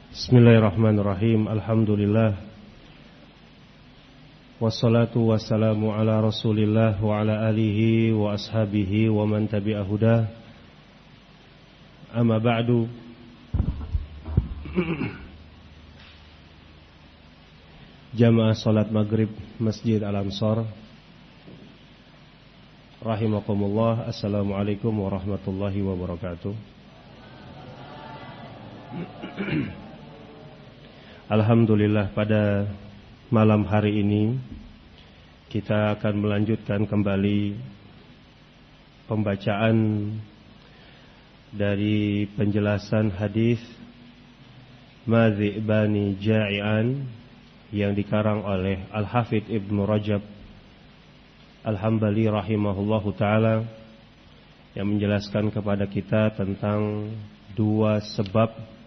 Bismillahirrahmanirrahim. Alhamdulillah. Wassalatu wassalamu ala Rasulillah wa ala alihi wa ashabihi wa man tabi'a hudah. Amma ba'du. Jamaah salat maghrib Masjid Al-Ansar rahimakumullah. Assalamualaikum warahmatullahi wabarakatuh. Alhamdulillah, pada malam hari ini kita akan melanjutkan kembali pembacaan dari penjelasan hadis Madhi'bani Ja'ian yang dikarang oleh Al-Hafidh Ibnu Rajab Al-Hambali rahimahullahu ta'ala, yang menjelaskan kepada kita tentang dua sebab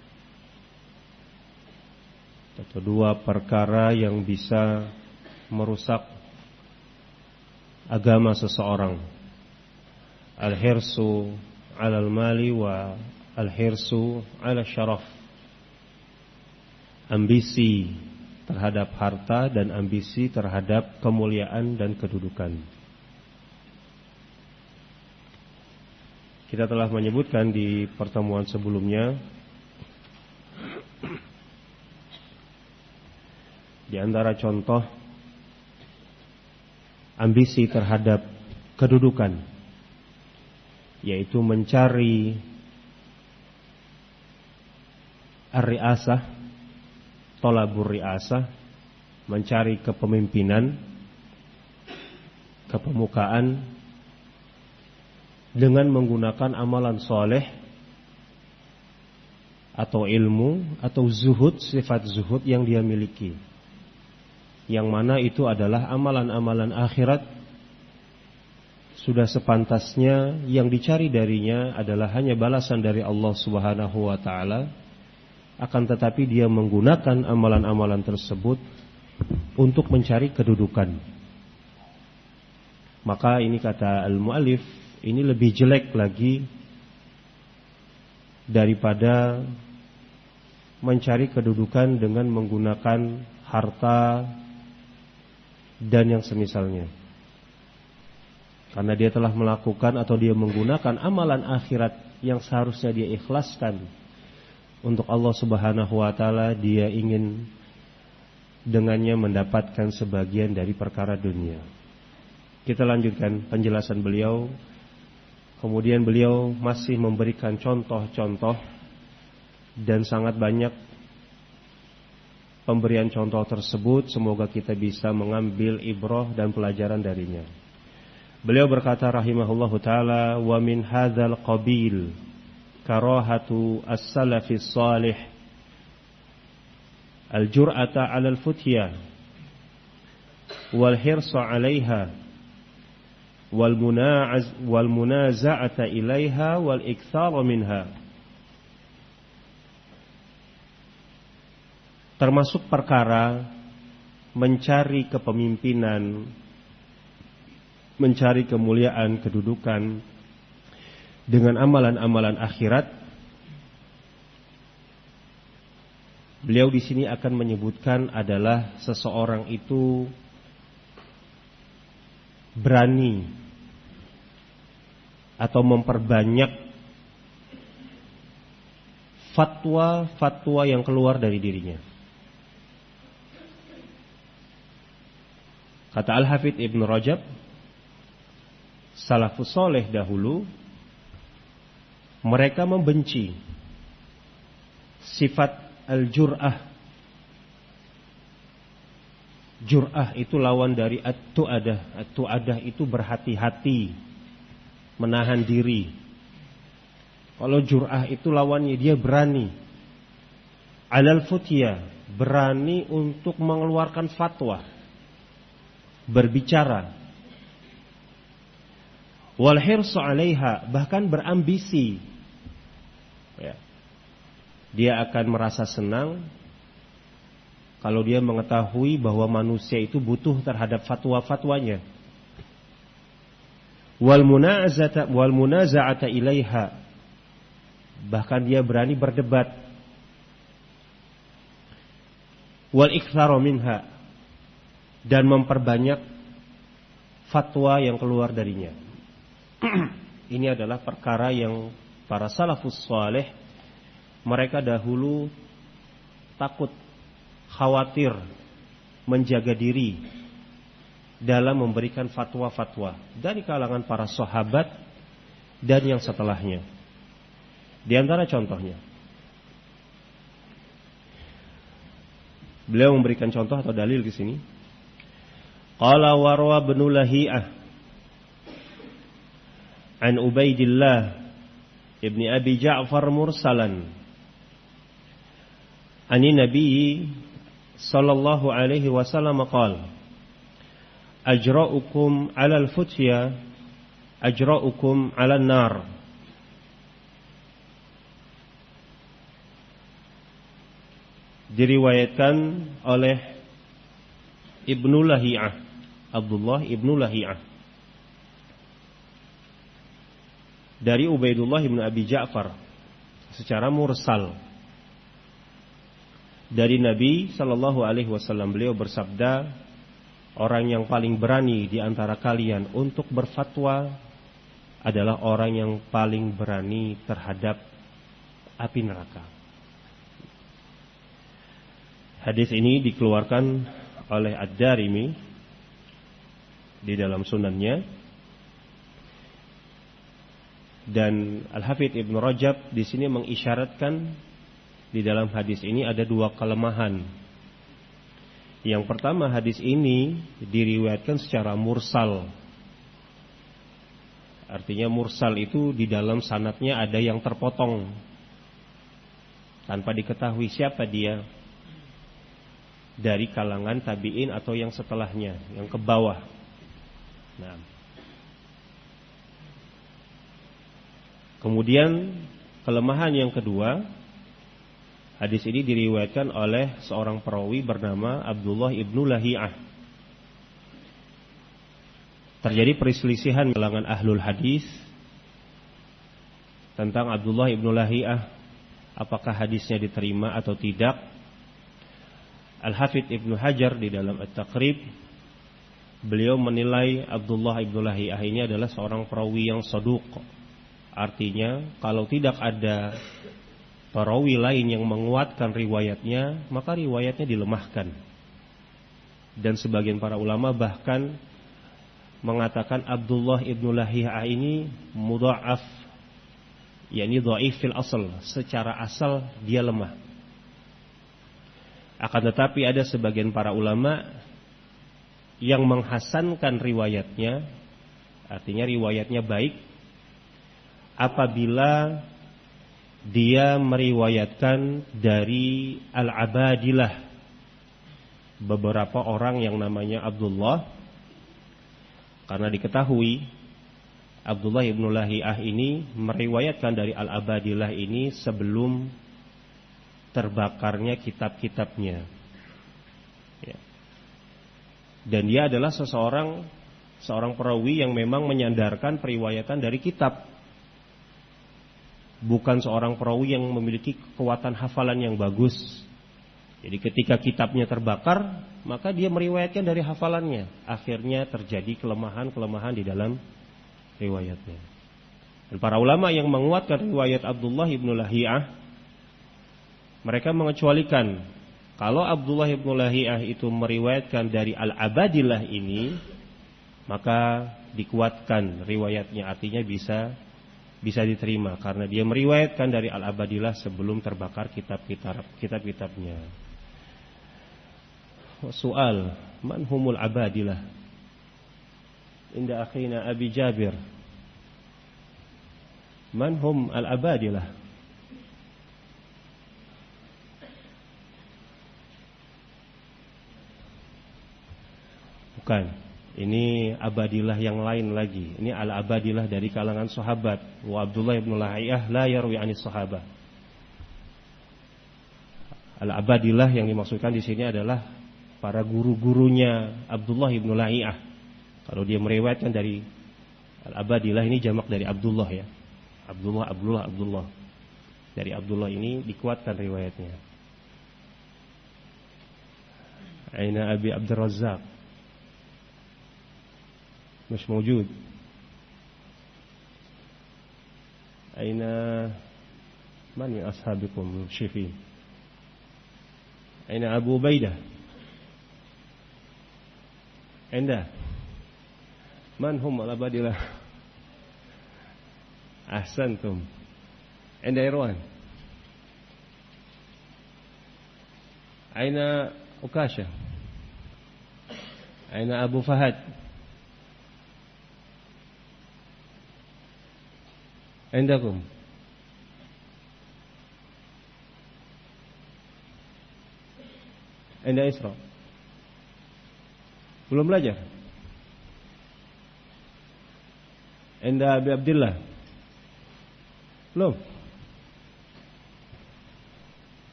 atau dua perkara yang bisa merusak agama seseorang. Al-hirsu 'alal mali wa al-hirsu 'ala syaraf. Ambisi terhadap harta dan ambisi terhadap kemuliaan dan kedudukan. Kita telah menyebutkan di pertemuan sebelumnya di antara contoh ambisi terhadap kedudukan, yaitu mencari ar-ri'asah, thalabur ri'asah, mencari kepemimpinan, kepemukaan dengan menggunakan amalan soleh atau ilmu atau zuhud, sifat zuhud yang dia miliki, yang mana itu adalah amalan-amalan akhirat. Sudah sepantasnya yang dicari darinya adalah hanya balasan dari Allah Subhanahu wa ta'ala. Akan tetapi dia menggunakan amalan-amalan tersebut untuk mencari kedudukan. Maka ini kata al-mu'allif, ini lebih jelek lagi daripada mencari kedudukan dengan menggunakan harta dan yang semisalnya. Karena dia telah melakukan atau dia menggunakan amalan akhirat yang seharusnya dia ikhlaskan untuk Allah Subhanahu wa ta'ala, dia ingin dengannya mendapatkan sebagian dari perkara dunia. Kita lanjutkan penjelasan beliau. Kemudian beliau masih memberikan contoh-contoh, dan sangat banyak pemberian contoh tersebut. Semoga kita bisa mengambil ibrah dan pelajaran darinya. Beliau berkata rahimahullahu ta'ala, wa min hadzal qabil karahatu as-salafis salih al-jur'ata 'ala al-futya wal hirsa 'alaiha wal munaza'ata ilaiha wal iktsara minha. Termasuk perkara mencari kepemimpinan, mencari kemuliaan, kedudukan dengan amalan-amalan akhirat. Beliau di sini akan menyebutkan adalah seseorang itu berani atau memperbanyak fatwa-fatwa yang keluar dari dirinya. Kata Al-Hafidh Ibn Rajab, salafus soleh dahulu mereka membenci sifat al-jur'ah. Jur'ah itu lawan dari at-tu'adah. At-tu'adah itu berhati-hati, menahan diri. Kalau jur'ah itu lawannya dia berani. Alal futya, berani untuk mengeluarkan fatwa, berbicara. Wal hirsu 'alaiha, bahkan berambisi. Ya. Dia akan merasa senang kalau dia mengetahui bahwa manusia itu butuh terhadap fatwa-fatwanya. Wal munaza'ata ilaiha, bahkan dia berani berdebat wal iktsaru minha, dan memperbanyak fatwa yang keluar darinya. Ini adalah perkara yang para salafus saleh mereka dahulu takut, khawatir, menjaga diri dalam memberikan fatwa-fatwa dari kalangan para sahabat dan yang setelahnya. Di antara contohnya, beliau memberikan contoh atau dalil di sini. Qala warwa bin Lahi'ah an Ubaidillah ibni Abi Ja'far mursalan ani Nabi sallallahu alaihi wasallam qala ajra'ukum 'alal futya ajra'ukum 'alan nar. Diriwayatkan oleh Ibnu Lahi'ah, Abdullah Ibnu Lahi'ah, dari Ubaidullah Ibnu Abi Ja'far secara mursal dari Nabi sallallahu alaihi wasallam. Beliau bersabda, orang yang paling berani di antara kalian untuk berfatwa adalah orang yang paling berani terhadap api neraka. Hadis ini dikeluarkan oleh Ad-Darimi di dalam sunannya, dan Al-Hafidz Ibnu Rajab di sini mengisyaratkan di dalam hadis ini ada dua kelemahan. Yang pertama, hadis ini diriwayatkan secara mursal. Artinya mursal itu di dalam sanadnya ada yang terpotong tanpa diketahui siapa dia, dari kalangan tabi'in atau yang setelahnya, yang ke bawah. Nah, kemudian kelemahan yang kedua, hadis ini diriwayatkan oleh seorang perawi bernama Abdullah Ibnu Lahi'ah. Terjadi perselisihan di kalangan ahlul hadis tentang Abdullah Ibnu Lahi'ah, apakah hadisnya diterima atau tidak. Al-Hafidz Ibnu Hajar di dalam At-Taqrib, beliau menilai Abdullah Ibnu Lahi'ah ini adalah seorang perawi yang saduq. Artinya kalau tidak ada perawi lain yang menguatkan riwayatnya, maka riwayatnya dilemahkan. Dan sebagian para ulama bahkan mengatakan Abdullah Ibnu Lahi'ah ini mudha'af, yakni dhaif fil asal, secara asal dia lemah. Akan tetapi ada sebagian para ulama yang menghasankan riwayatnya, artinya riwayatnya baik apabila dia meriwayatkan dari al-abadilah, beberapa orang yang namanya Abdullah, karena diketahui Abdullah Ibnu Lahi'ah ini meriwayatkan dari al-abadilah ini sebelum terbakarnya kitab-kitabnya, ya. Dan dia adalah seorang perawi yang memang menyandarkan periwayatan dari kitab, bukan seorang perawi yang memiliki kekuatan hafalan yang bagus. Jadi ketika kitabnya terbakar, maka dia meriwayatkan dari hafalannya. Akhirnya terjadi kelemahan-kelemahan di dalam riwayatnya. Dan para ulama yang menguatkan riwayat Abdullah Ibnu Lahi'ah, mereka mengecualikan kalau Abdullah Ibnu Lahi'ah itu meriwayatkan dari al-abadilah ini, maka dikuatkan riwayatnya, artinya bisa diterima karena dia meriwayatkan dari al-abadilah sebelum terbakar kitab-kitabnya. Soal, man humul abadilah? Inda akhina Abi Jabir, man hum al-abadilah? Bukan, ini abadilah yang lain lagi. Ini al-abadilah dari kalangan sahabat. Wa Abdullah Ibnu Lahi'ah la yarwi anis sahabat. Al-abadilah yang dimaksudkan di sini adalah para guru-gurunya Abdullah Ibnu Lahi'ah. Kalau dia meriwayatkan dari al-abadilah, ini jamak dari Abdullah, ya. Abdullah. Dari Abdullah ini dikuatkan riwayatnya. Aina Abi Abdul Razzaq? مش موجود. أين من أصحابكم المشرفين؟ أين أبو بيدة؟ عنده؟ من هم الأبادلة؟ أحسنتم. عند إيروان؟ أين أكاشة؟ أين أبو فهد؟ عندكم؟ عند إسراء؟ belum belajar? Inda Abi Abdillah? Belum?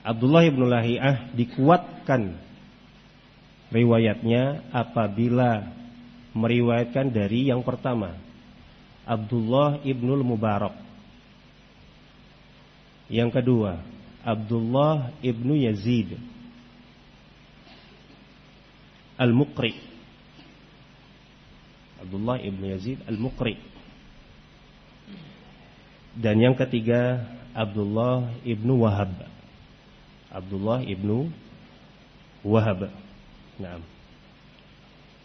Abdullah ibn Lahiyah dikuatkan riwayatnya apabila meriwayatkan dari yang pertama, Abdullah ibnul Mubarak. Yang kedua, Abdullah ibnu Yazid Al-Muqri. Abdullah ibnu Yazid Al-Muqri. Dan yang ketiga, Abdullah ibnu Wahab. Abdullah ibnu Wahab. Nah,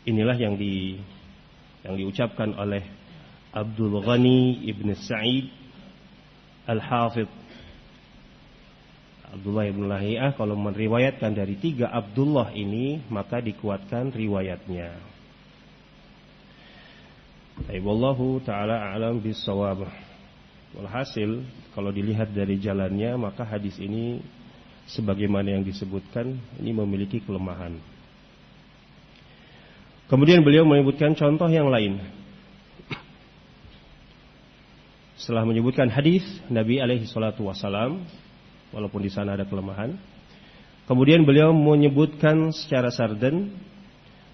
inilah yang diucapkan oleh Abdul Ghani ibn Sa'id Al-Hafidh. Abdullah ibn Lahiyah kalau meriwayatkan dari 3 Abdullah ini, maka dikuatkan riwayatnya. Wallahu ta'ala a'lam bis-shawab. Walhasil kalau dilihat dari jalannya, maka hadis ini sebagaimana yang disebutkan ini memiliki kelemahan. Kemudian beliau menyebutkan contoh yang lain. Setelah menyebutkan hadis Nabi alaihi salatu wasalam, walaupun di sana ada kelemahan, kemudian beliau menyebutkan secara sarden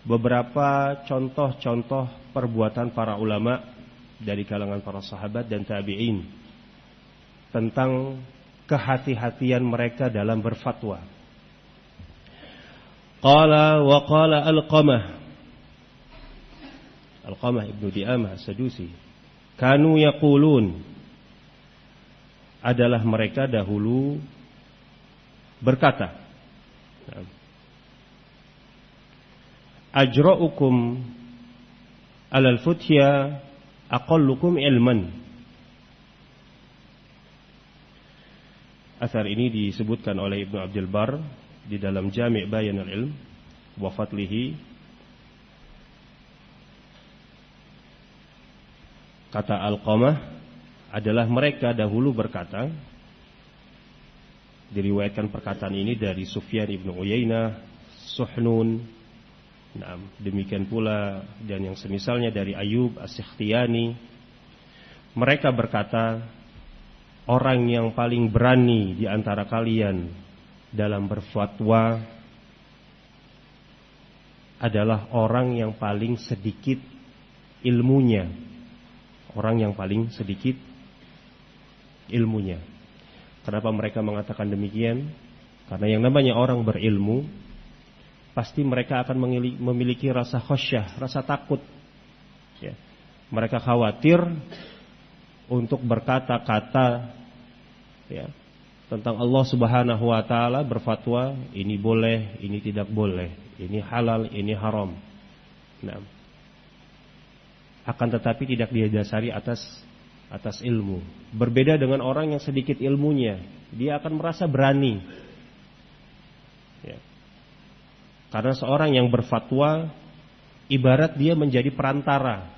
beberapa contoh-contoh perbuatan para ulama dari kalangan para sahabat dan tabi'in tentang kehati-hatian mereka dalam berfatwa. Qala wa qala Alqamah ibnu Di'amah As-Sadusi, kanu yaqulun, adalah mereka dahulu berkata, ajra'ukum alal futya aqallukum ilman. Asar ini disebutkan oleh Ibnu Abdul Bar di dalam Jami' Bayan al-Ilm wa Fadlihi. Kata Alqamah, adalah mereka dahulu berkata, diriwayatkan perkataan ini dari Sufyan ibnu Uyainah, Suhnun, nah, demikian pula dan yang semisalnya dari Ayub As-Sikhtiyani. Mereka berkata, orang yang paling berani di antara kalian dalam berfatwa adalah orang yang paling sedikit ilmunya. Orang yang paling sedikit ilmunya. Kenapa mereka mengatakan demikian? Karena yang namanya orang berilmu, pasti mereka akan memiliki rasa khasyah, rasa takut. Ya. Mereka khawatir untuk berkata-kata, ya, tentang Allah Subhanahu wa taala, berfatwa ini boleh, ini tidak boleh, ini halal, ini haram. Nah, akan tetapi tidak didasari atas ilmu. Berbeda dengan orang yang sedikit ilmunya, dia akan merasa berani. Ya. Karena seorang yang berfatwa ibarat dia menjadi perantara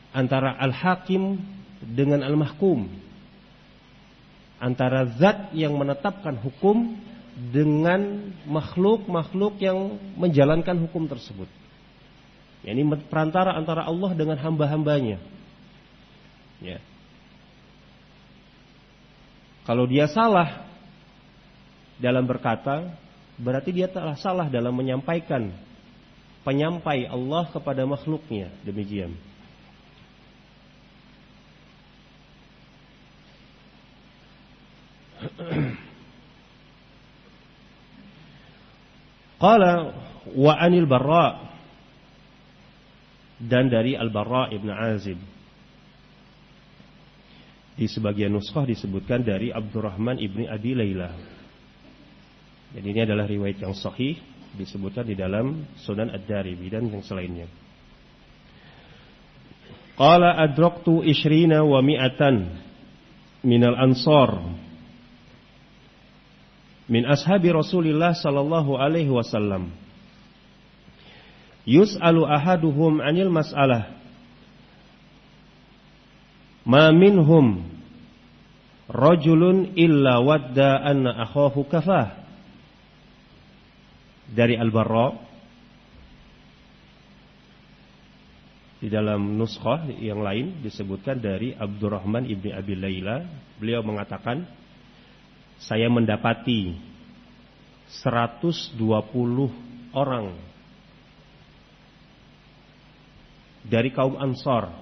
antara al-hakim dengan al-mahkum, antara zat yang menetapkan hukum dengan makhluk-makhluk yang menjalankan hukum tersebut. Ini perantara antara Allah dengan hamba-hambanya. Ya. Kalau dia salah dalam berkata, berarti dia telah salah dalam menyampaikan penyampai Allah kepada makhluknya. Demikian. Qala wa anil Barra, dan dari Al-Barra ibn Azib. Di sebagian nuskhah disebutkan dari Abdurrahman ibni Abi Layla. Jadi ini adalah riwayat yang sahih, disebutkan di dalam Sunan Ad-Darimi dan yang selainnya. Qala adraktu 20 wa mi'atan minal ansar min ashabi Rasulillah sallallahu alaihi wasallam yus'alu ahaduhum 'anil mas'alah ma minhum rajulun illa wadda anna akhahu kafah. Dari Al-Barra, di dalam nuskhah yang lain disebutkan dari Abdurrahman ibni Abi Layla, beliau mengatakan, saya mendapati 120 orang dari kaum Ansar,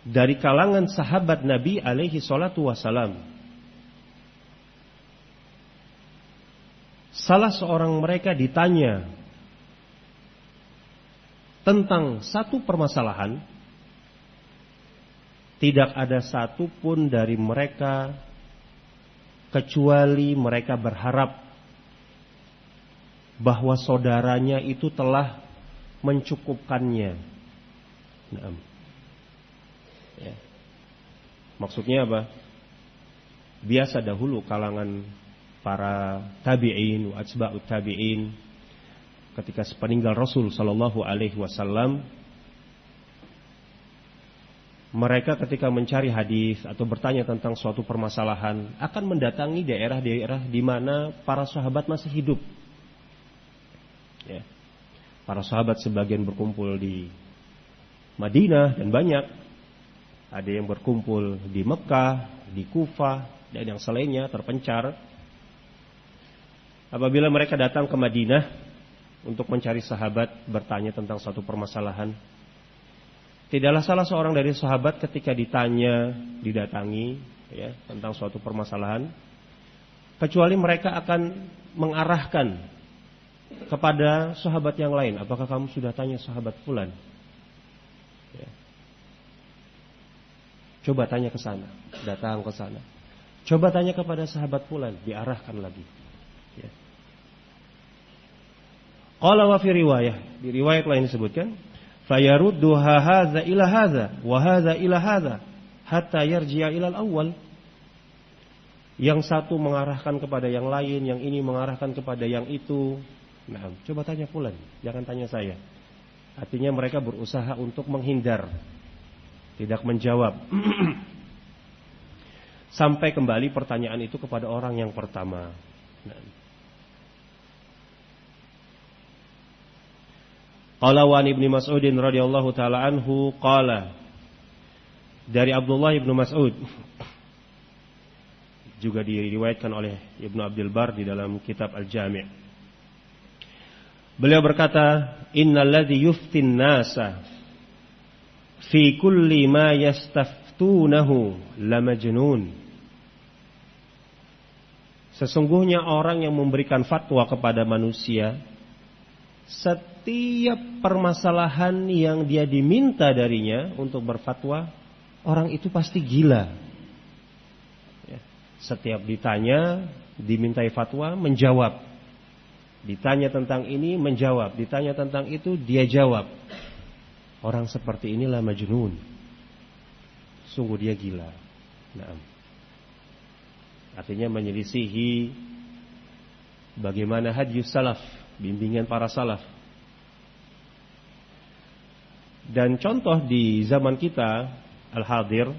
dari kalangan sahabat Nabi alaihi salatu wassalam. Salah seorang mereka ditanya tentang satu permasalahan, tidak ada satu pun dari mereka kecuali mereka berharap bahwa saudaranya itu telah mencukupkannya. Nah, ya. Maksudnya apa? Biasa dahulu kalangan para tabi'in wa atba'ut tabi'in, ketika sepeninggal Rasul sallallahu alaihi wasallam, mereka ketika mencari hadis atau bertanya tentang suatu permasalahan akan mendatangi daerah-daerah di mana para sahabat masih hidup. Ya. Para sahabat sebagian berkumpul di Madinah dan banyak, ada yang berkumpul di Mekah, di Kufah dan yang selainnya terpencar. Apabila mereka datang ke Madinah untuk mencari sahabat, bertanya tentang suatu permasalahan, tidaklah salah seorang dari sahabat ketika didatangi ya, tentang suatu permasalahan, kecuali mereka akan mengarahkan kepada sahabat yang lain. Apakah kamu sudah tanya sahabat fulan? Ya. Coba tanya ke sana, datang ke sana. Coba tanya kepada sahabat fulan, diarahkan lagi. Ya. Qala wa fi riwayah, di riwayat lain disebutkan, fayaruddu hadza ila hadza wa hadza ila hadza hatta yarji'a ila al-awwal. Yang satu mengarahkan kepada yang lain, yang ini mengarahkan kepada yang itu. Nah, coba tanya fulan, jangan tanya saya. Artinya mereka berusaha untuk menghindar, tidak menjawab. Sampai kembali pertanyaan itu kepada orang yang pertama. Nah. Qala wa Ibnu Mas'udin radhiyallahu taala anhu qala, dari Abdullah ibnu Mas'ud, juga diriwayatkan oleh Ibnu Abdul Bar di dalam kitab Al-Jami'. Beliau berkata, innal ladzi yuftin nasa fi kulli ma yastaftunahu lamajnun. Sesungguhnya orang yang memberikan fatwa kepada manusia, setiap permasalahan yang dia diminta darinya untuk berfatwa, orang itu pasti gila. Ya. Setiap ditanya, dimintai fatwa, menjawab. Ditanya tentang ini, menjawab. Ditanya tentang itu, dia jawab. Orang seperti inilah majnun. Sungguh dia gila. Nah, artinya menyelisihi bagaimana hadis salaf, bimbingan para salaf. Dan contoh di zaman kita al-hadir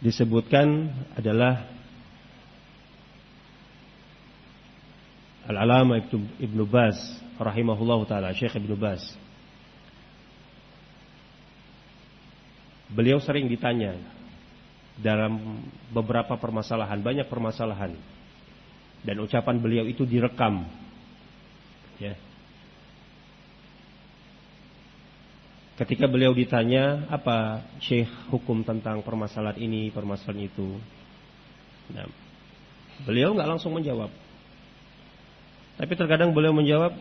disebutkan adalah Al-Alama Ibnu Baz rahimahullahu taala, Syekh Ibnu Baz. Beliau sering ditanya dalam beberapa permasalahan, banyak permasalahan, dan ucapan beliau itu direkam. Ya. Ketika beliau ditanya, apa Syekh hukum tentang permasalahan ini, permasalahan itu? Nah, Beliau nggak langsung menjawab. Tapi terkadang beliau menjawab,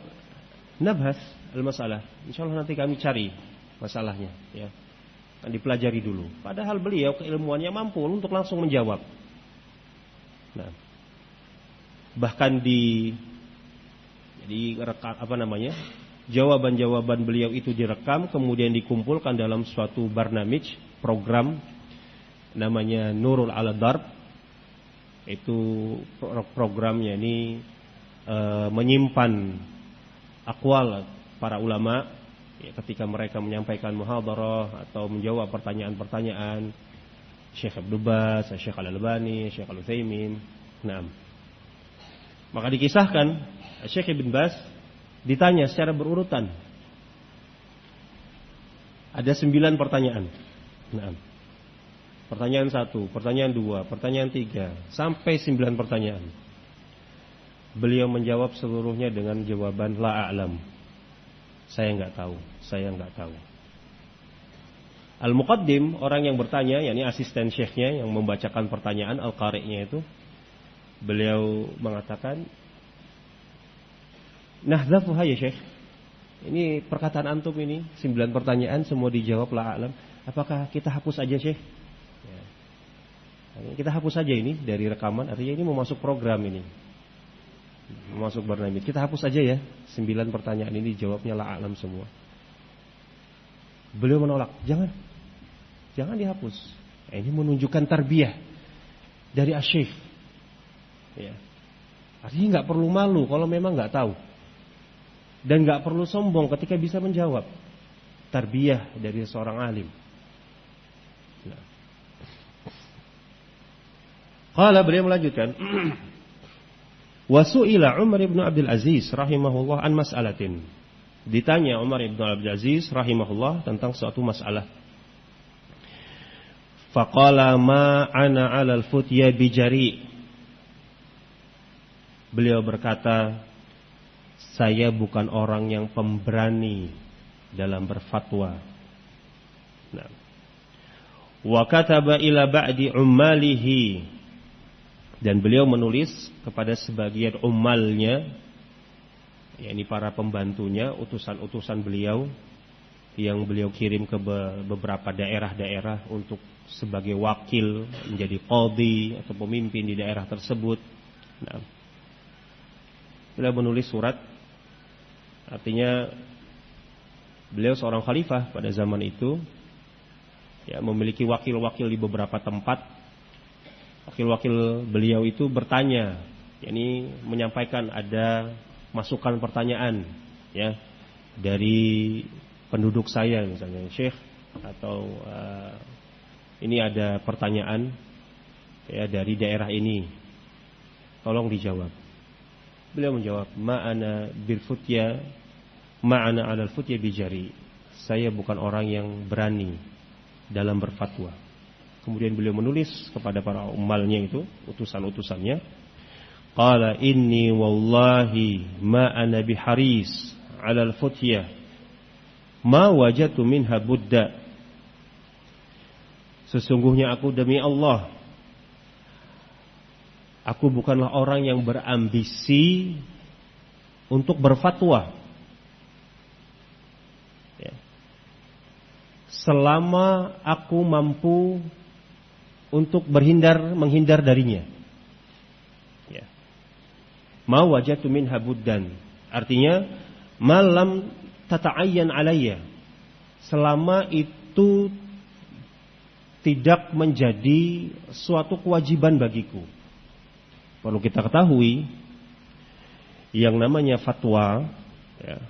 nabhas al-masalah. Insyaallah nanti kami cari masalahnya, ya. Kan dipelajari dulu. Padahal beliau keilmuannya mampu untuk langsung menjawab. Nah, bahkan jawaban-jawaban beliau itu direkam kemudian dikumpulkan dalam suatu barnamij, program namanya Nurul ala Darb. Itu programnya ini menyimpan akwal para ulama ya, ketika mereka menyampaikan muhadharah atau menjawab pertanyaan-pertanyaan Syekh Abdul Bas, Syekh Al-Albani, Syekh Al-Utsaimin. Nah, maka dikisahkan Syekh Ibn Bas ditanya secara berurutan. Ada 9 pertanyaan. Nah, pertanyaan 1, pertanyaan 2, pertanyaan 3, sampai 9 pertanyaan. Beliau menjawab seluruhnya dengan jawaban la a'lam. Saya enggak tahu. Al-Muqaddim, orang yang bertanya, yakni asisten syekhnya yang membacakan pertanyaan, al-qari'nya itu, beliau mengatakan, "Nahzafuha ya Syekh. Ini perkataan antum ini 9 pertanyaan semua dijawab la a'lam. Apakah kita hapus aja Syekh?" Ya. Kita hapus saja ini dari rekaman, artinya ini mau masuk program ini. Masuk barnamij. Kita hapus aja ya 9 pertanyaan ini jawabnya la a'lam semua. Beliau menolak, jangan dihapus. Ini menunjukkan tarbiyah dari asy-syekh. Ya. Artinya nggak perlu malu kalau memang nggak tahu, dan nggak perlu sombong ketika bisa menjawab. Tarbiyah dari seorang alim. Nah. Qala, beliau melanjutkan. Wasu'ila Umar ibn Abdul Aziz rahimahullah an mas'alatin. Ditanya Umar ibn Abdul Aziz rahimahullah tentang suatu masalah. Faqala ma ana 'alal futya bijari. Beliau berkata, saya bukan orang yang pemberani dalam berfatwa. Nah. Wa kataba ila ba'di ummalihi. Dan beliau menulis kepada sebagian ummalnya, yakni para pembantunya, utusan-utusan beliau yang beliau kirim ke beberapa daerah-daerah untuk sebagai wakil menjadi qadhi atau pemimpin di daerah tersebut. Nah, beliau menulis surat, artinya beliau seorang khalifah pada zaman itu, ya, memiliki wakil-wakil di beberapa tempat. Wakil-wakil beliau itu bertanya, yakni menyampaikan ada masukan pertanyaan, ya, dari penduduk saya misalnya, Syekh, atau ini ada pertanyaan, ya, dari daerah ini, tolong dijawab. Beliau menjawab, ma'ana alal futya bijari. Saya bukan orang yang berani dalam berfatwa. Kemudian beliau menulis kepada para ummalnya itu, utusan-utusannya, qala inni wallahi ma ana biharis 'alal futyah ma wajadtu minha budda. Sesungguhnya aku demi Allah, aku bukanlah orang yang berambisi untuk berfatwa, ya, selama aku mampu untuk menghindar darinya. Ya. Ma wajadtu minha buddan. Artinya malam tata'ayyan alayya. Selama itu tidak menjadi suatu kewajiban bagiku. Perlu kita ketahui, yang namanya fatwa, ya,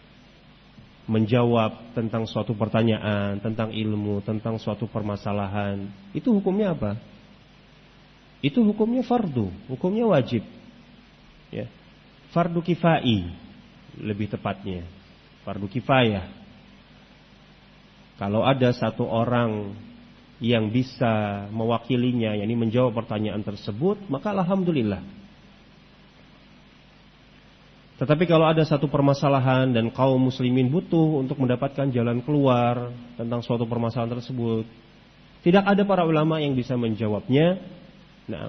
menjawab tentang suatu pertanyaan, tentang ilmu, tentang suatu permasalahan, itu hukumnya apa? Itu hukumnya fardu, hukumnya wajib, ya. Fardu kifai, lebih tepatnya fardu kifayah. Kalau ada satu orang yang bisa mewakilinya, yakni menjawab pertanyaan tersebut, maka alhamdulillah. Tetapi kalau ada satu permasalahan dan kaum muslimin butuh untuk mendapatkan jalan keluar tentang suatu permasalahan tersebut, tidak ada para ulama yang bisa menjawabnya, nah,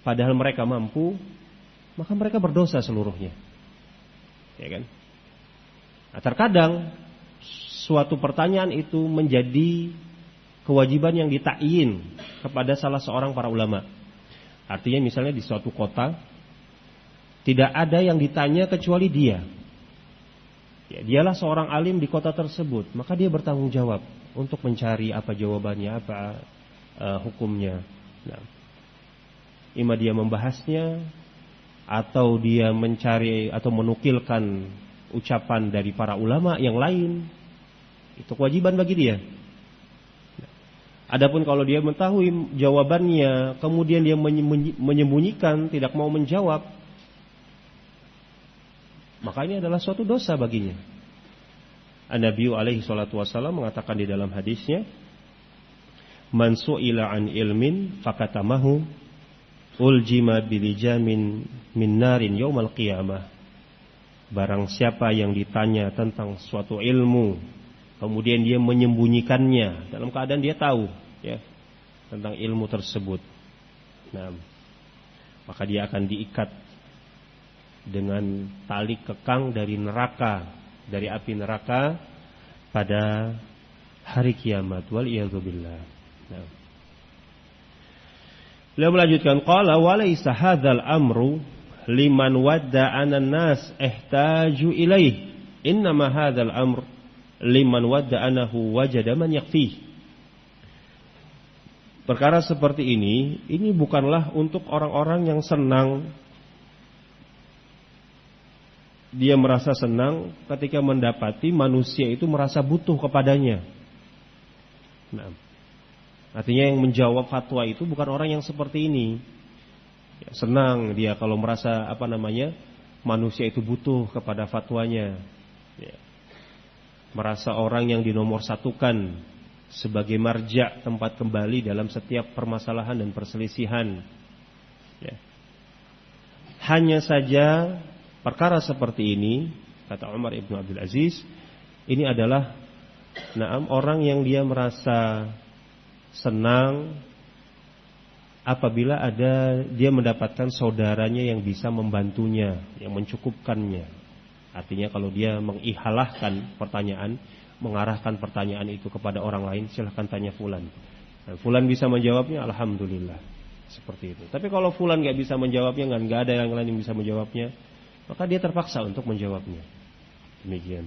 padahal mereka mampu, maka mereka berdosa seluruhnya. Ya kan? Nah, terkadang suatu pertanyaan itu menjadi kewajiban yang ditakyin kepada salah seorang para ulama. Artinya misalnya di suatu kota tidak ada yang ditanya kecuali dia. Ya, dialah seorang alim di kota tersebut, maka dia bertanggung jawab untuk mencari apa jawabannya, apa hukumnya. Nah, ima dia membahasnya atau dia mencari atau menukilkan ucapan dari para ulama yang lain, itu kewajiban bagi dia. Adapun kalau dia mengetahui jawabannya, kemudian dia menyembunyikan, tidak mau menjawab, maka ini adalah suatu dosa baginya. An-Nabi alaihi salatu wasallam mengatakan di dalam hadisnya, "Man su'ila an ilmin fakatamahu uljima bilijamin min narin yaumal qiyamah." Barang siapa yang ditanya tentang suatu ilmu, kemudian dia menyembunyikannya dalam keadaan dia tahu ya tentang ilmu tersebut, nah, maka dia akan diikat dengan tali kekang dari neraka, dari api neraka pada hari kiamat. Wal iyadzu billah. Nah. Beliau melanjutkan, qala wa laysa hadzal amru liman wadda'ana an-nas ihtaju ilaih, innama hadzal amr liman wadda'anahu wajada man yakfih. Perkara seperti ini bukanlah untuk orang-orang yang senang. Dia merasa senang ketika mendapati manusia itu merasa butuh kepadanya. Nah, artinya yang menjawab fatwa itu bukan orang yang seperti ini. Ya, senang dia kalau merasa manusia itu butuh kepada fatwanya. Ya. Merasa orang yang dinomorsatukan sebagai marja, tempat kembali dalam setiap permasalahan dan perselisihan. Ya. Hanya saja perkara seperti ini, kata Umar ibn Abdul Aziz, ini adalah orang yang dia merasa senang apabila dia mendapatkan saudaranya yang bisa membantunya, yang mencukupkannya. Artinya kalau dia mengihalahkan pertanyaan, mengarahkan pertanyaan itu kepada orang lain, silahkan tanya fulan. Dan fulan bisa menjawabnya, alhamdulillah. Seperti itu. Tapi kalau fulan gak bisa menjawabnya, gak ada yang lain yang bisa menjawabnya, maka dia terpaksa untuk menjawabnya. Demikian.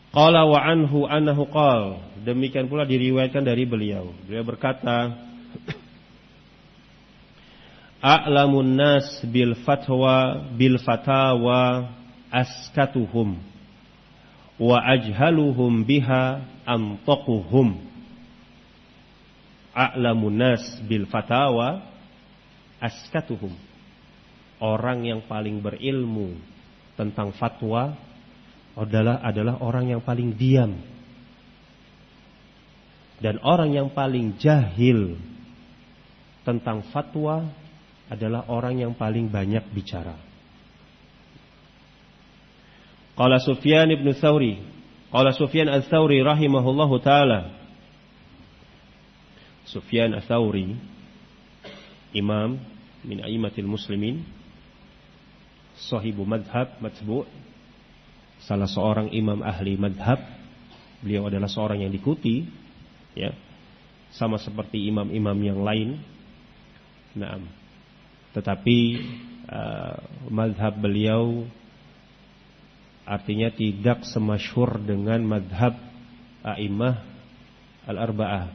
Qala wa anhu annahu qala, demikian pula diriwayatkan dari beliau. Beliau berkata, a'lamun nas bil fatawa askatuhum wa ajhaluhum biha amtaquhum. A'lamun nas bil fatawa askatuhum. Orang yang paling berilmu tentang fatwa adalah orang yang paling diam. Dan orang yang paling jahil tentang fatwa adalah orang yang paling banyak bicara. Qala Sufyan ibn Thawri, qala Sufyan al-Thawri rahimahullahu ta'ala. Sufyan al-Thawri, imam min a'immatil muslimin, sahibu madhab matbu', salah seorang imam ahli madhab. Beliau adalah seorang yang diikuti, ya, sama seperti imam-imam yang lain. Nah, tetapi madhab beliau artinya tidak semasyhur dengan madhab a'immah al-arba'ah.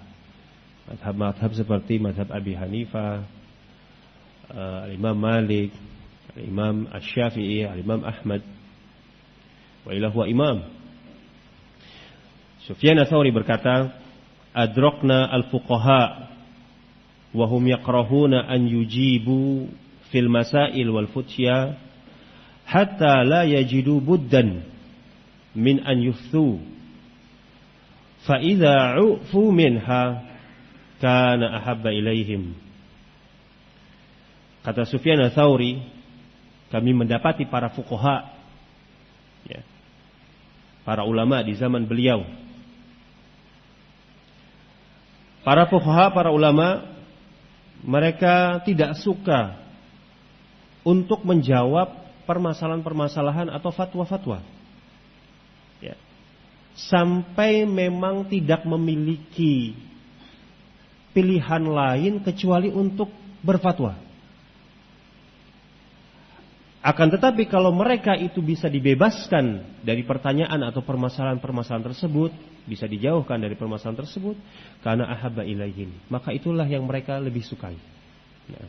Madhab-madhab seperti madhab Abi Hanifah, Imam Malik, Imam Asy-Syafi'i, Imam Ahmad. Wa ila huwa imam. Sufyan ats-Tsauri berkata, adrakna al-fuqaha wa hum yakrahuna an yujibu fil masail wal futya hatta la yajidu buddan min an yufthu fa idza ufu minha kana ahabba ilaihim. Kata Sufyan ats-Tsauri, kami mendapati para fuqaha, ya, para ulama di zaman beliau. Para fuqaha, para ulama, mereka tidak suka untuk menjawab permasalahan-permasalahan atau fatwa-fatwa. Ya. Sampai memang tidak memiliki pilihan lain kecuali untuk berfatwa. Akan tetapi kalau mereka itu bisa dibebaskan dari pertanyaan atau permasalahan-permasalahan tersebut, bisa dijauhkan dari permasalahan tersebut, karena ahabba ilaihim, maka itulah yang mereka lebih sukai. Nah.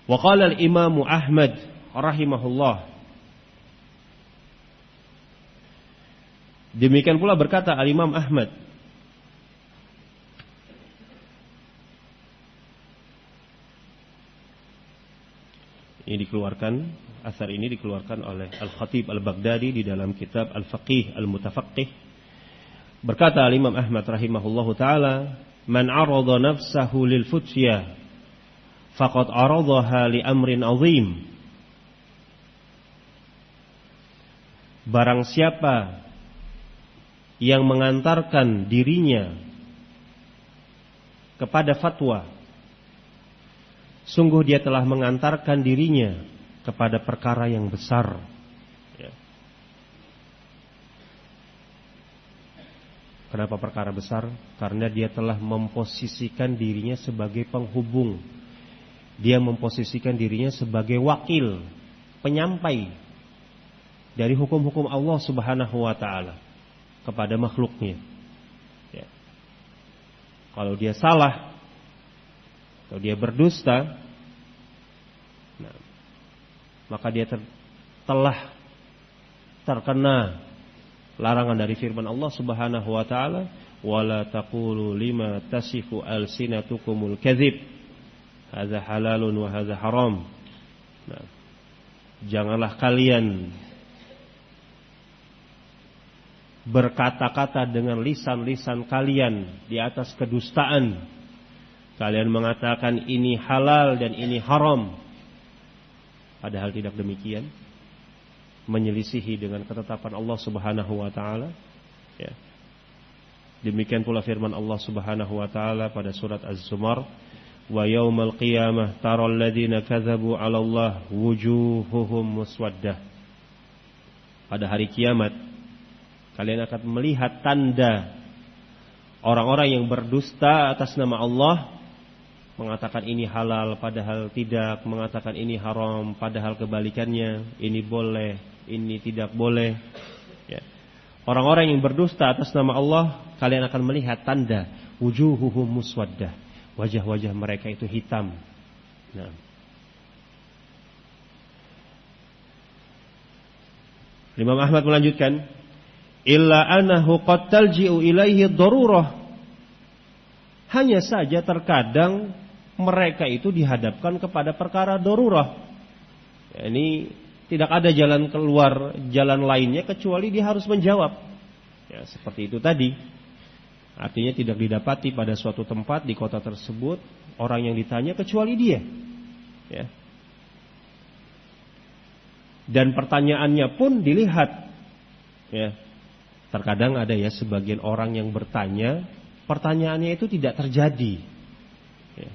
Wa qala al-Imam Ahmad rahimahullah. Demikian pula berkata al-Imam Ahmad, ini dikeluarkan, asar ini dikeluarkan oleh Al-Khatib Al-Baghdadi di dalam kitab Al-Faqih Al-Mutafaqih. Berkata Imam Ahmad rahimahullahu taala, "Man 'arada nafsahu lil futya faqad 'aradaha li amrin 'azim." Barang siapa yang mengantarkan dirinya kepada fatwa, sungguh dia telah mengantarkan dirinya kepada perkara yang besar. Ya. Kenapa perkara besar? Karena dia telah memposisikan dirinya sebagai penghubung. Dia memposisikan dirinya sebagai wakil, penyampai dari hukum-hukum Allah Subhanahu wa ta'ala kepada makhluknya. Ya. Kalau dia salah, kalau dia berdusta, nah, maka dia telah terkena larangan dari firman Allah Subhanahu wa taala, "Wala taqulu lima tasifu alsinatukumul kadzib, hadza halalun wa hadza haram." Nah, janganlah kalian berkata-kata dengan lisan-lisan kalian di atas kedustaan. Kalian mengatakan ini halal dan ini haram, padahal tidak demikian, menyelisihi dengan ketetapan Allah Subhanahu wa taala. Ya. Demikian pula firman Allah Subhanahu wa taala pada surat Az-Zumar, "Wa yaumal qiyamah taral ladzina kadzabu 'ala Allah wujuhuhum muswaddah." Pada hari kiamat kalian akan melihat tanda orang-orang yang berdusta atas nama Allah, mengatakan ini halal padahal tidak, mengatakan ini haram padahal kebalikannya, ini boleh, ini tidak boleh. Ya. Orang-orang yang berdusta atas nama Allah, kalian akan melihat tanda wujuhuhum muswaddah, wajah-wajah mereka itu hitam. Nah. Imam Ahmad melanjutkan, "Illa annahu qad talji'u ilaihi darurah." Hanya saja terkadang mereka itu dihadapkan kepada perkara darurah. Ya, ini tidak ada jalan keluar, jalan lainnya kecuali dia harus menjawab. Ya, seperti itu tadi. Artinya tidak didapati pada suatu tempat di kota tersebut orang yang ditanya kecuali dia. Ya. Dan pertanyaannya pun dilihat. Ya. Terkadang ada ya sebagian orang yang bertanya, pertanyaannya itu tidak terjadi. Ya.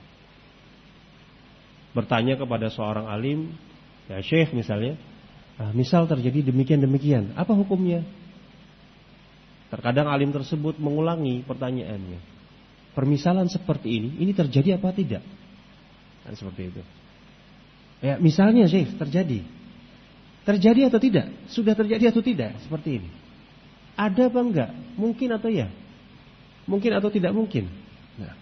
Bertanya kepada seorang alim, ya syekh misalnya, misal terjadi demikian-demikian, apa hukumnya? Terkadang alim tersebut mengulangi pertanyaannya. Permisalan seperti ini terjadi apa tidak? Kan seperti itu. Ya, misalnya syekh terjadi. Terjadi atau tidak? Sudah terjadi atau tidak? Seperti ini. Ada apa enggak? Mungkin atau ya? Mungkin atau tidak mungkin? Nah.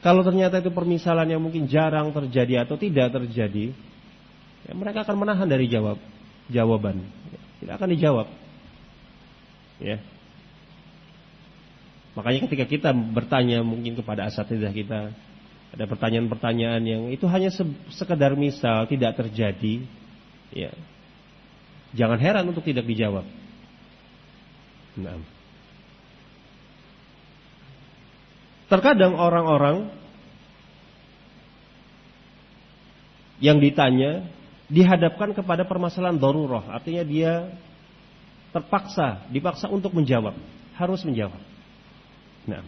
Kalau ternyata itu permisalan yang mungkin jarang terjadi atau tidak terjadi, ya mereka akan menahan dari jawaban. Tidak akan dijawab. Ya. Makanya ketika kita bertanya mungkin kepada asatidzah kita, ada pertanyaan-pertanyaan yang itu hanya sekedar misal tidak terjadi, ya. Jangan heran untuk tidak dijawab. Nah. Terkadang orang-orang yang ditanya dihadapkan kepada permasalahan darurah, artinya dia dipaksa untuk menjawab, harus menjawab. Nah,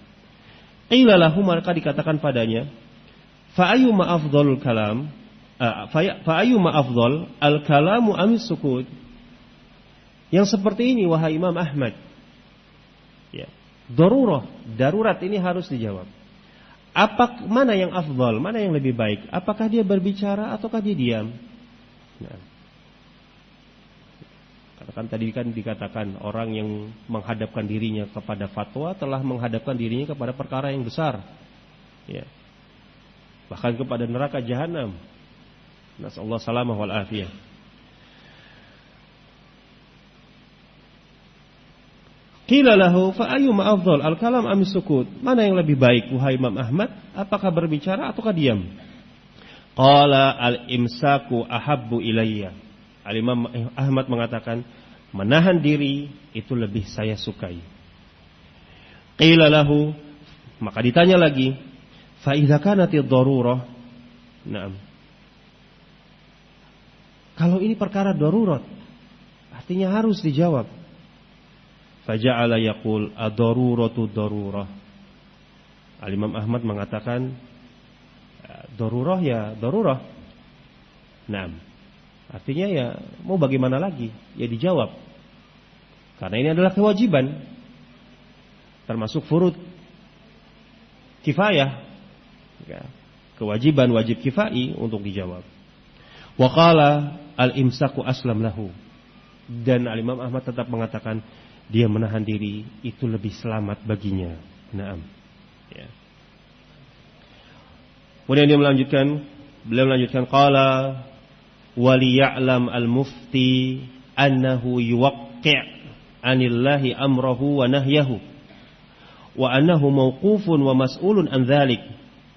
Qila lahu, maka dikatakan padanya, fa ayyuma afdhalul kalam, fa ayyuma afdhal al-kalamu am sukut? Yang seperti ini wahai Imam Ahmad. Ya. Darurat ini harus dijawab. Mana yang afdhal, mana yang lebih baik? Apakah dia berbicara ataukah dia diam? Nah. Kan tadi kan dikatakan orang yang menghadapkan dirinya kepada fatwa telah menghadapkan dirinya kepada perkara yang besar, ya. Bahkan kepada neraka jahanam. Nasallahu salamah wal afiyah. Qila lahu fa ayyuma afdal al-kalam am sukut? Mana yang lebih baik wahai Imam Ahmad? Apakah berbicara ataukah diam? Qala al-imsaku ahabbu ilayya. Al-Imam Ahmad mengatakan, menahan diri itu lebih saya sukai. Qila lahu, maka ditanya lagi, fa idza kanatid darurah. Naam. Kalau ini perkara darurat, artinya harus dijawab. Faja'ala yaqul ad-daruratu darurah. Al-Imam Ahmad mengatakan, darurah ya darurah. Naam. Artinya ya mau bagaimana lagi? Ya dijawab. Karena ini adalah kewajiban. Termasuk furud kifayah. Ya, kewajiban wajib kifai untuk dijawab. Wa qala al-imsaku aslam lahu. Dan Al-Imam Ahmad tetap mengatakan dia menahan diri itu lebih selamat baginya. Naam. Ya. Kemudian beliau melanjutkan qala waliya'lam al-mufti annahu yuwaqi' anillahi amrahu wa nahyahu wa annahu mauqufun wa mas'ulun an dzalik.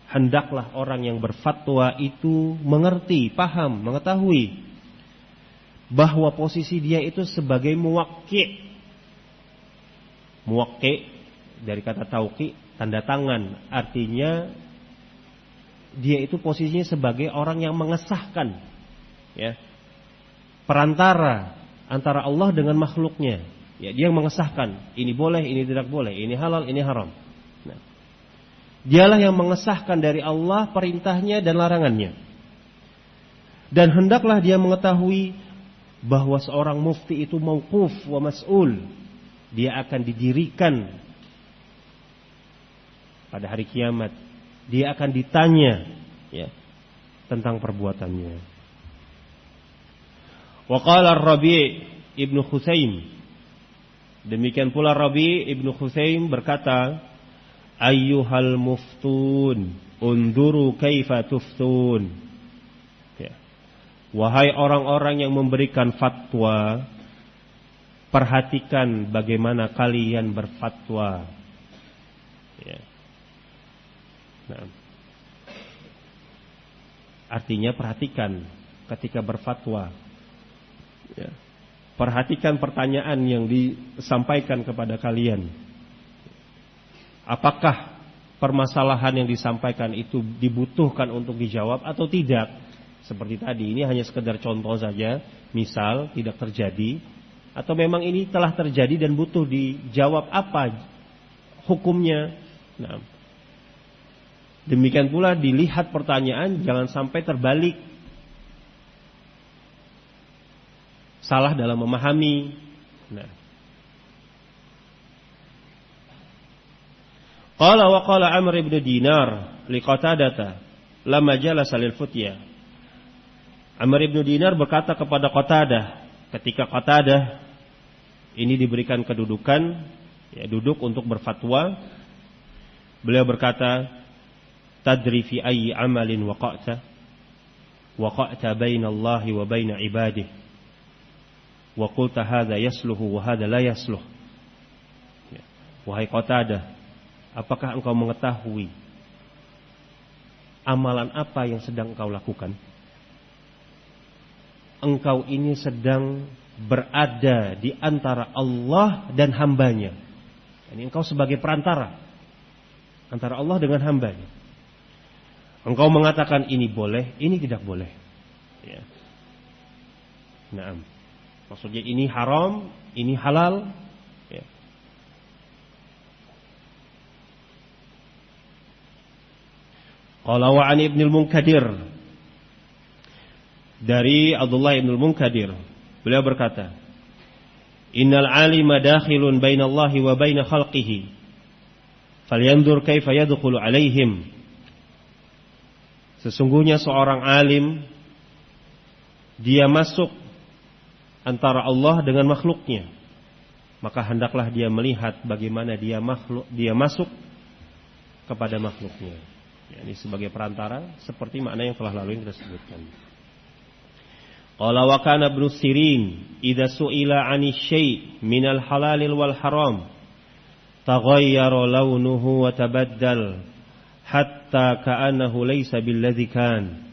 Hendaklah orang yang berfatwa itu mengerti, paham, mengetahui bahwa posisi dia itu sebagai muwaqi'. Muwaqi' dari kata tauqi, tanda tangan, artinya dia itu posisinya sebagai orang yang mengesahkan, ya, perantara antara Allah dengan makhluknya. Ya, dia yang mengesahkan ini boleh, ini tidak boleh, ini halal, ini haram. Nah, dialah yang mengesahkan dari Allah perintahnya dan larangannya. Dan hendaklah dia mengetahui bahwa seorang mufti itu mauquf wa mas'ul. Dia akan didirikan pada hari kiamat. Dia akan ditanya, ya, tentang perbuatannya. Wa qala Rabi' ibnu Khusaim. Demikian pula Rabi' ibnu Khusaim berkata, ayyuhal muftun unduru kaifa tuftun. Ya. Wahai orang-orang yang memberikan fatwa, perhatikan bagaimana kalian berfatwa. Ya. Nah. Artinya perhatikan ketika berfatwa. Ya. Perhatikan pertanyaan yang disampaikan kepada kalian. Apakah permasalahan yang disampaikan itu dibutuhkan untuk dijawab atau tidak? Seperti tadi, ini hanya sekedar contoh saja. Misal tidak terjadi, atau memang ini telah terjadi dan butuh dijawab apa hukumnya. Nah, demikian pula dilihat pertanyaan, jangan sampai terbalik, salah dalam memahami. Nah, qala wa qala Amr ibn Dinar li Qatadah lamma jalasa lil futya. Amr ibn Dinar berkata kepada Qatadah ketika Qatadah ini diberikan kedudukan, ya, duduk untuk berfatwa, beliau berkata, tadri fi ayyi amalin waqa'ta bainallahi wa baina ibadihi wa qulta hadza yasluhu wa hadza la yasluh. Ya. Wahai Qatadah, apakah engkau mengetahui amalan apa yang sedang engkau lakukan? Engkau ini sedang berada di antara Allah dan hambanya. Ini engkau sebagai perantara antara Allah dengan hambanya. Engkau mengatakan ini boleh, ini tidak boleh. Ya. Naam. Maksudnya ini haram, ini halal. Ya. Qala wa an Ibnul Munkadir, dari Abdullah Ibnul Munkadir, beliau berkata, innal alima dakhilun bainallahi wa baina khalqihi falyanzur kaifa yadkhulu alaihim. Sesungguhnya seorang alim, dia masuk antara Allah dengan makhluknya, maka hendaklah dia melihat bagaimana dia masuk kepada makhluknya. Ini sebagai perantara, seperti makna yang telah lalu yang kita sebutkan. Qala wa kana Ibnu Sirin idza su'ila 'ani syai' minal halalil wal haram taghayyara launuhu wa tabaddal hatta ka'annahu laysa billadzi kan.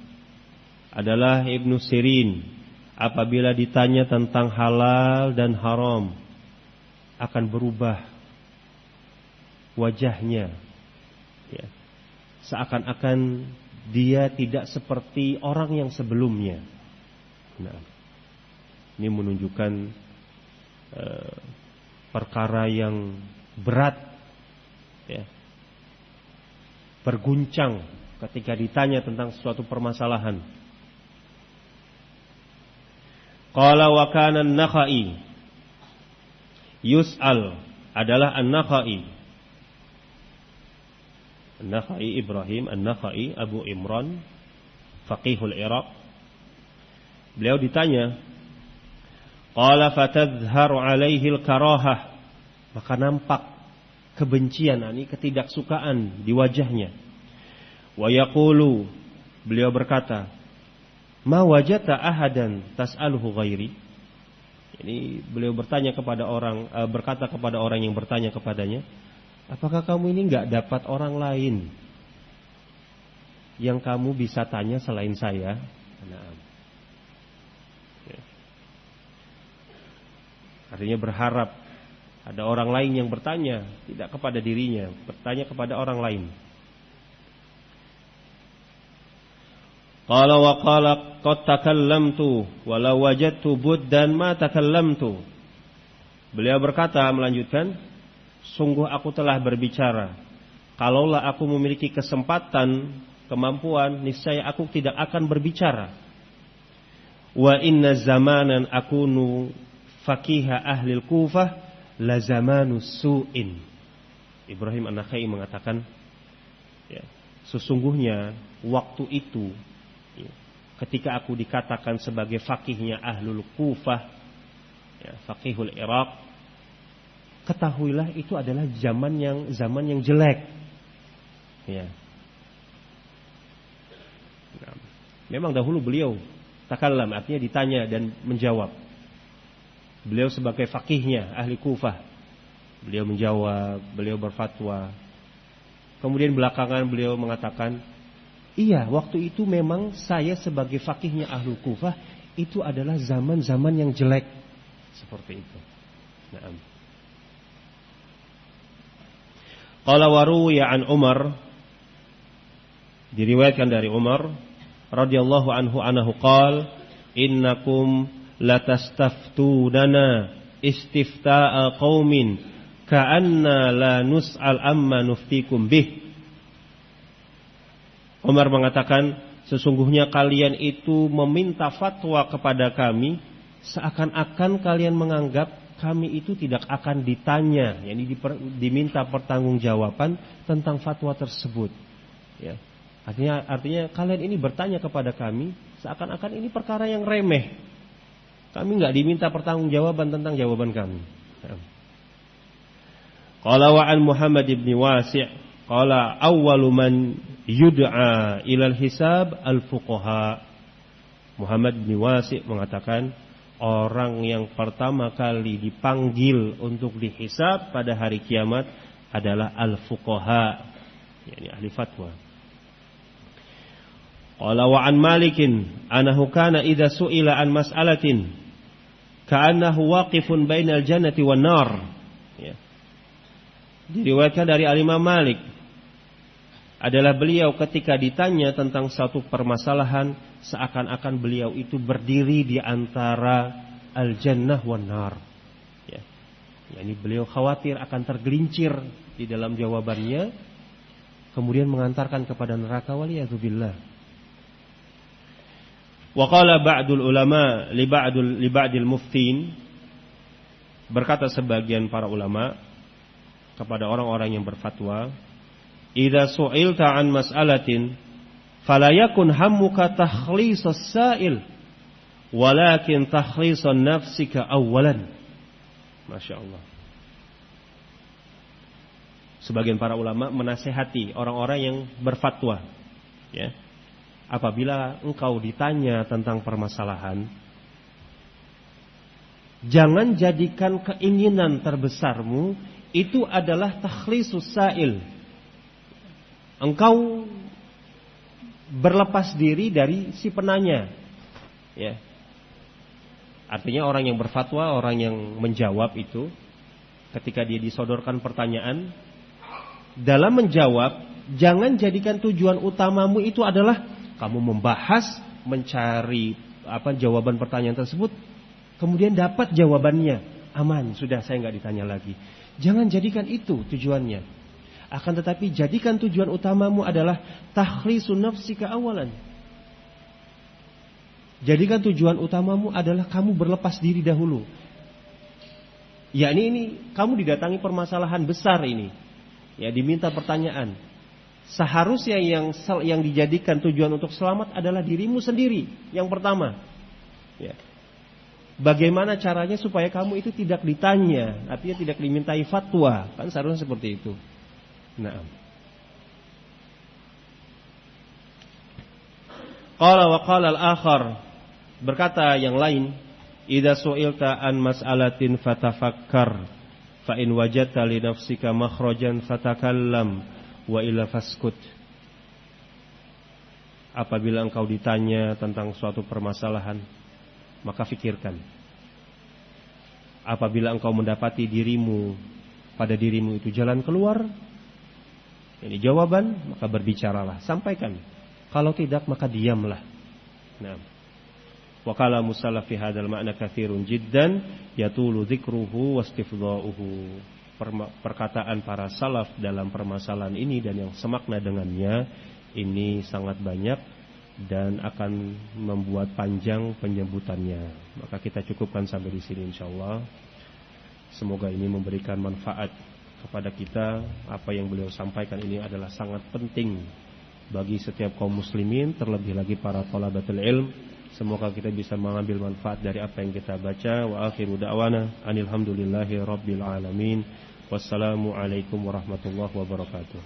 Adalah Ibnu Sirin, apabila ditanya tentang halal dan haram akan berubah wajahnya, ya, seakan-akan dia tidak seperti orang yang sebelumnya. Nah, ini menunjukkan perkara yang berat, ya, berguncang ketika ditanya tentang suatu permasalahan. Qala wa kana an-Nakhai yus'al, adalah an-Nakhai. An-Nakhai Ibrahim An-Nakhai Abu Imran, faqihul Iraq. Beliau ditanya, qala fatadhharu alaihi al-karahah, maka nampak kebencian, ini ketidaksukaan di wajahnya. Wa yaqulu, beliau berkata, ma wajata ahadan tas'aluhu ghairi. Ini beliau bertanya kepada orang, berkata kepada orang yang bertanya kepadanya, apakah kamu ini enggak dapat orang lain yang kamu bisa tanya selain saya? Nah, ya. Artinya berharap ada orang lain yang bertanya, tidak kepada dirinya, bertanya kepada orang lain. Qala wa qala qad takallamtu walau wajadtu buddan ma takallamtu. Beliau berkata, melanjutkan, sungguh aku telah berbicara. Kalaulah aku memiliki kesempatan, kemampuan, niscaya aku tidak akan berbicara. Wa inna zamanan akunu faqiha ahli al-Kufah la zamanu su'in. Ibrahim An-Nakhai mengatakan, ya, sesungguhnya waktu itu, ya, ketika aku dikatakan sebagai faqihnya ahlul Kufah, ya, faqihul Iraq, ketahuilah itu adalah zaman yang jelek. Ya. Nah, memang dahulu beliau takallam, artinya ditanya dan menjawab. Beliau sebagai faqihnya ahli Kufah, beliau menjawab, beliau berfatwa. Kemudian belakangan beliau mengatakan, iya, waktu itu memang saya sebagai faqihnya ahli Kufah, itu adalah zaman-zaman yang jelek. Seperti itu. Nah, qala wa ruwiya an Umar, diriwayatkan dari Umar radhiyallahu anhu qala, innakum latastaftunana istifta'a qaumin ka'anna la nus'al amma nuftikum bih. Umar mengatakan, sesungguhnya kalian itu meminta fatwa kepada kami seakan-akan kalian menganggap kami itu tidak akan ditanya, yakni diminta pertanggungjawaban tentang fatwa tersebut. Ya. Artinya kalian ini bertanya kepada kami seakan-akan ini perkara yang remeh. Kami enggak diminta pertanggungjawaban tentang jawaban kami. Qala wa an Muhammad ibn Wasi' qala awwalu man yud'a ilal hisab al-fuqaha. Muhammad bin Wasi' mengatakan, orang yang pertama kali dipanggil untuk dihisab pada hari kiamat adalah al-fuqaha, yakni ahli fatwa. Qala wa an Malikin annahu kana idza su'ila an mas'alatin ka'annahu waqifun bainal jannati wan nar. Ya. Diriwayatkan dari Imam Malik, adalah beliau ketika ditanya tentang satu permasalahan seakan-akan beliau itu berdiri di antara al-jannah wan nar. Ya. Yani beliau khawatir akan tergelincir di dalam jawabannya kemudian mengantarkan kepada neraka, waliyadzubillah. Wa qala ba'dul ulama li ba'dil muftin, berkata sebagian para ulama kepada orang-orang yang berfatwa, idza su'ilta an mas'alatin fala yakun hammuka takhlisas sa'il walakin takhlisan nafsika awwalan. Masya Allah. Sebagian para ulama menasihati orang-orang yang berfatwa, ya. Apabila engkau ditanya tentang permasalahan, jangan jadikan keinginan terbesarmu itu adalah takhlisus sa'il. Engkau berlepas diri dari si penanya, ya. Artinya orang yang berfatwa, orang yang menjawab itu, ketika dia disodorkan pertanyaan, dalam menjawab jangan jadikan tujuan utamamu itu adalah kamu membahas, mencari jawaban pertanyaan tersebut, kemudian dapat jawabannya, aman, sudah saya nggak ditanya lagi. Jangan jadikan itu tujuannya. Akan tetapi jadikan tujuan utamamu adalah takhlisun nafsika awalan. Jadikan tujuan utamamu adalah kamu berlepas diri dahulu. Yakni ini kamu didatangi permasalahan besar ini. Ya, diminta pertanyaan. Seharusnya yang dijadikan tujuan untuk selamat adalah dirimu sendiri yang pertama. Ya. Bagaimana caranya supaya kamu itu tidak ditanya, artinya tidak dimintai fatwa, kan seharusnya seperti itu. Nah. Qala wa qala al-akhar, berkata yang lain, idza su'ilta an mas'alatin fatafakkar fa in wajadta li nafsika makhrajan fatakallam wa illa faskut. Apabila engkau ditanya tentang suatu permasalahan, maka fikirkan. Apabila engkau mendapati pada dirimu itu jalan keluar, ini jawaban, maka berbicaralah, sampaikan. Kalau tidak, maka diamlah. Nah, wa qala musallaf fi hadzal ma'na katsirun jiddan yatulu dzikruhu wastifdha'uhu. Perkataan para salaf dalam permasalahan ini dan yang semakna dengannya ini sangat banyak dan akan membuat panjang penyebutannya. Maka kita cukupkan sampai di sini insyaallah. Semoga ini memberikan manfaat kepada kita. Apa yang beliau sampaikan ini adalah sangat penting bagi setiap kaum muslimin, terlebih lagi para thalabatul ilm. Semoga kita bisa mengambil manfaat dari apa yang kita baca. Wa akhiru da'wana alhamdulillahi rabbil alamin. Wassalamu alaikum warahmatullahi wabarakatuh.